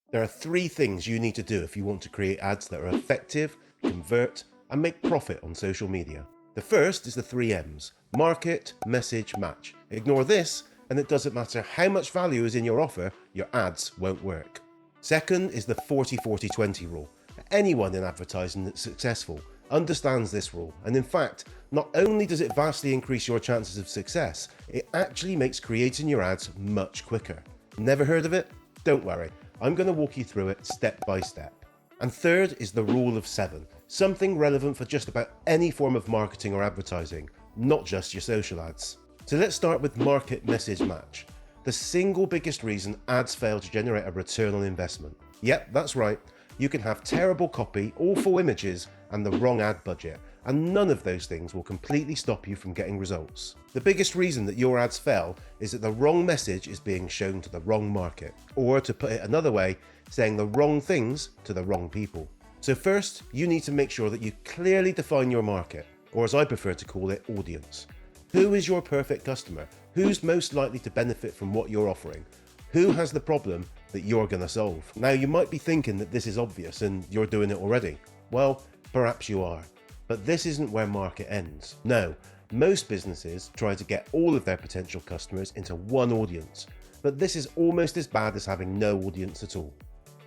There are three things you need to do if you want to create ads that are effective, convert, and make profit on social media. The first is the three M's: market, message, match. Ignore this, and it doesn't matter how much value is in your offer, your ads won't work. Second is the 40-40-20 rule. Anyone in advertising that's successful understands this rule, and in fact, not only does it vastly increase your chances of success, it actually makes creating your ads much quicker. Never heard of it? Don't worry, I'm going to walk you through it step by step. And third is the rule of 7, something relevant for just about any form of marketing or advertising, not just your social ads. So let's start with market, message, match. The single biggest reason ads fail to generate a return on investment. Yep, that's right. You can have terrible copy, awful images, and the wrong ad budget, and none of those things will completely stop you from getting results. The biggest reason that your ads fail is that the wrong message is being shown to the wrong market, or to put it another way, saying the wrong things to the wrong people. So first, you need to make sure that you clearly define your market, or as I prefer to call it, audience. Who is your perfect customer? Who's most likely to benefit from what you're offering? Who has the problem that you're going to solve? Now, you might be thinking that this is obvious and you're doing it already. Well, perhaps you are, but this isn't where market ends. No, most businesses try to get all of their potential customers into one audience, but this is almost as bad as having no audience at all.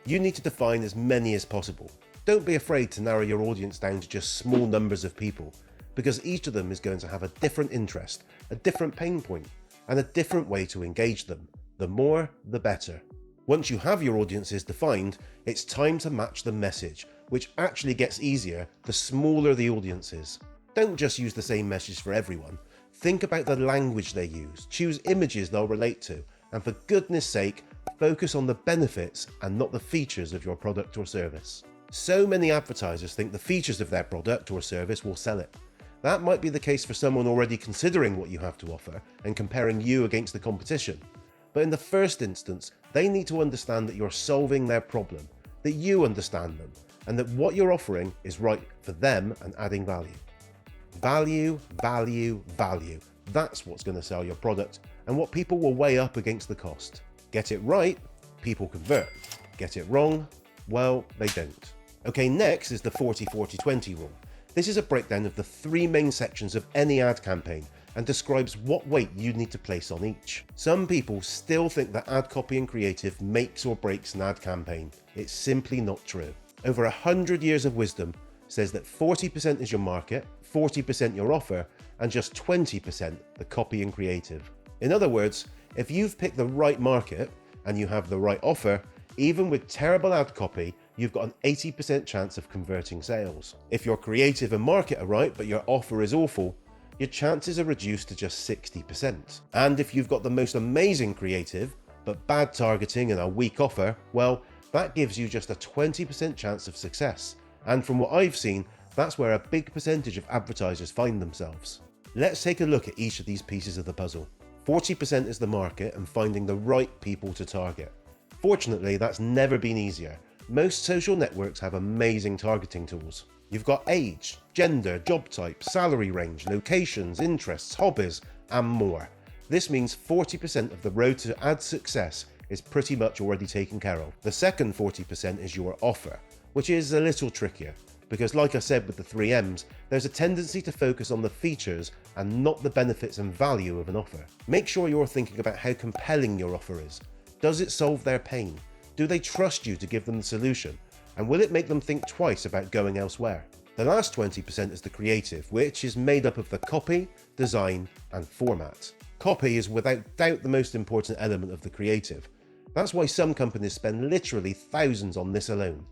You need to define as many as possible. Don't be afraid to narrow your audience down to just small numbers of people, because each of them is going to have a different interest, a different pain point, and a different way to engage them. The more, the better. Once you have your audiences defined, it's time to match the message, which actually gets easier the smaller the audience is. Don't just use the same message for everyone. Think about the language they use, choose images they'll relate to, and for goodness sake, focus on the benefits and not the features of your product or service. So many advertisers think the features of their product or service will sell it. That might be the case for someone already considering what you have to offer and comparing you against the competition. But in the first instance, they need to understand that you're solving their problem, that you understand them, and that what you're offering is right for them and adding value. Value, value, value. That's what's going to sell your product and what people will weigh up against the cost. Get it right, people convert. Get it wrong, well, they don't. Okay, next is the 40-40-20 rule. This is a breakdown of the three main sections of any ad campaign and describes what weight you need to place on each. Some people still think that ad copy and creative makes or breaks an ad campaign. It's simply not true. Over 100 years of wisdom says that 40% is your market, 40% your offer, and just 20% the copy and creative. In other words, if you've picked the right market and you have the right offer, even with terrible ad copy, you've got an 80% chance of converting sales. If your creative and market are right, but your offer is awful, your chances are reduced to just 60%. And if you've got the most amazing creative, but bad targeting and a weak offer, well, that gives you just a 20% chance of success. And from what I've seen, that's where a big percentage of advertisers find themselves. Let's take a look at each of these pieces of the puzzle. 40% is the market and finding the right people to target. Fortunately, that's never been easier. Most social networks have amazing targeting tools. You've got age, gender, job type, salary range, locations, interests, hobbies, and more. This means 40% of the road to ad success is pretty much already taken care of. The second 40% is your offer, which is a little trickier, because like I said with the 3 M's, there's a tendency to focus on the features and not the benefits and value of an offer. Make sure you're thinking about how compelling your offer is. Does it solve their pain? Do they trust you to give them the solution? And will it make them think twice about going elsewhere? The last 20% is the creative, which is made up of the copy, design, and format. Copy is without doubt the most important element of the creative. That's why some companies spend literally thousands on this alone.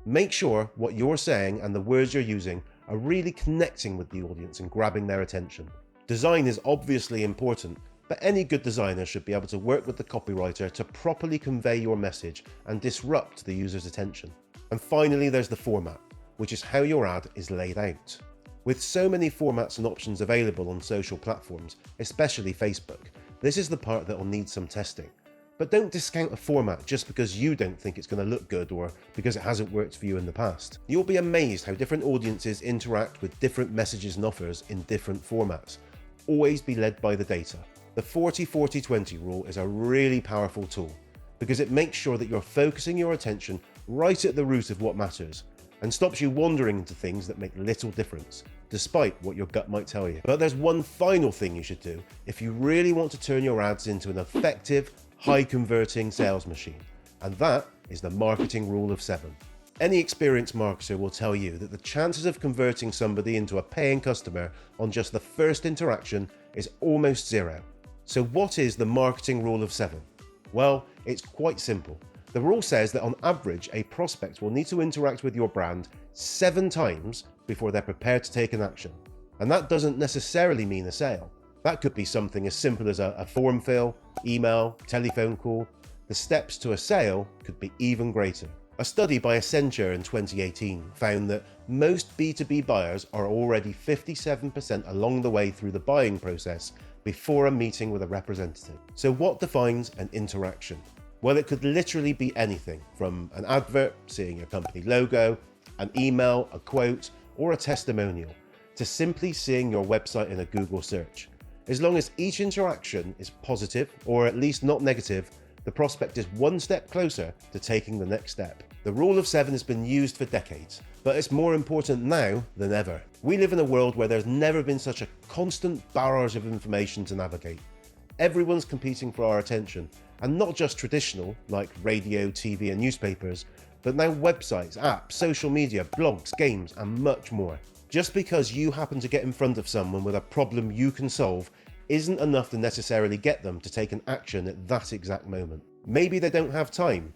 Make sure what you're saying and the words you're using are really connecting with the audience and grabbing their attention. Design is obviously important, but any good designer should be able to work with the copywriter to properly convey your message and disrupt the user's attention. And finally, there's the format, which is how your ad is laid out. With so many formats and options available on social platforms, especially Facebook, this is the part that will need some testing. But don't discount a format just because you don't think it's going to look good or because it hasn't worked for you in the past. You'll be amazed how different audiences interact with different messages and offers in different formats. Always be led by the data. The 40-40-20 rule is a really powerful tool, because it makes sure that you're focusing your attention right at the root of what matters and stops you wandering into things that make little difference, despite what your gut might tell you. But there's one final thing you should do if you really want to turn your ads into an effective, high-converting sales machine, and that is the marketing rule of 7. Any experienced marketer will tell you that the chances of converting somebody into a paying customer on just the first interaction is almost zero. So what is the marketing rule of 7? Well, it's quite simple. The rule says that on average, a prospect will need to interact with your brand 7 times before they're prepared to take an action. And that doesn't necessarily mean a sale. That could be something as simple as a form fill, email, telephone call. The steps to a sale could be even greater. A study by Accenture in 2018 found that most B2B buyers are already 57% along the way through the buying process before a meeting with a representative. So what defines an interaction? Well, it could literally be anything from an advert, seeing your company logo, an email, a quote, or a testimonial, to simply seeing your website in a Google search. As long as each interaction is positive, or at least not negative, the prospect is one step closer to taking the next step. The rule of 7 has been used for decades, but it's more important now than ever. We live in a world where there's never been such a constant barrage of information to navigate. Everyone's competing for our attention, and not just traditional, like radio, TV and newspapers, but now websites, apps, social media, blogs, games, and much more. Just because you happen to get in front of someone with a problem you can solve isn't enough to necessarily get them to take an action at that exact moment. Maybe they don't have time.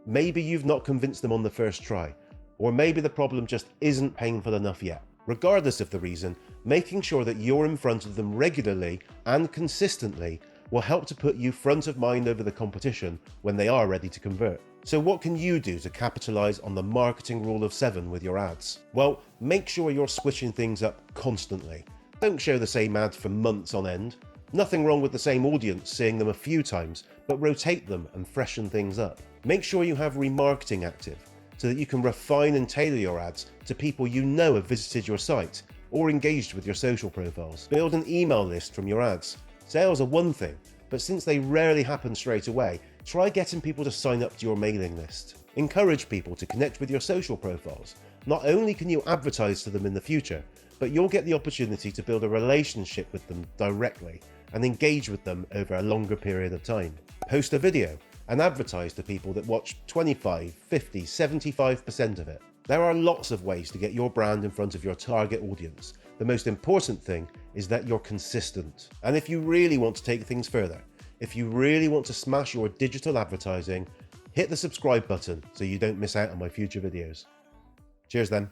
Maybe you've not convinced them on the first try. Or maybe the problem just isn't painful enough yet. Regardless of the reason, making sure that you're in front of them regularly and consistently will help to put you front of mind over the competition when they are ready to convert. So what can you do to capitalize on the marketing rule of 7 with your ads? Well, make sure you're switching things up constantly. Don't show the same ads for months on end. Nothing wrong with the same audience seeing them a few times, but rotate them and freshen things up. Make sure you have remarketing active so that you can refine and tailor your ads to people you know have visited your site or engaged with your social profiles. Build an email list from your ads. Sales are one thing, but since they rarely happen straight away, try getting people to sign up to your mailing list. Encourage people to connect with your social profiles. Not only can you advertise to them in the future, but you'll get the opportunity to build a relationship with them directly and engage with them over a longer period of time. Post a video and advertise to people that watch 25, 50, 75% of it. There are lots of ways to get your brand in front of your target audience. The most important thing is that you're consistent. And if you really want to take things further, if you really want to smash your digital advertising, hit the subscribe button so you don't miss out on my future videos. Cheers then.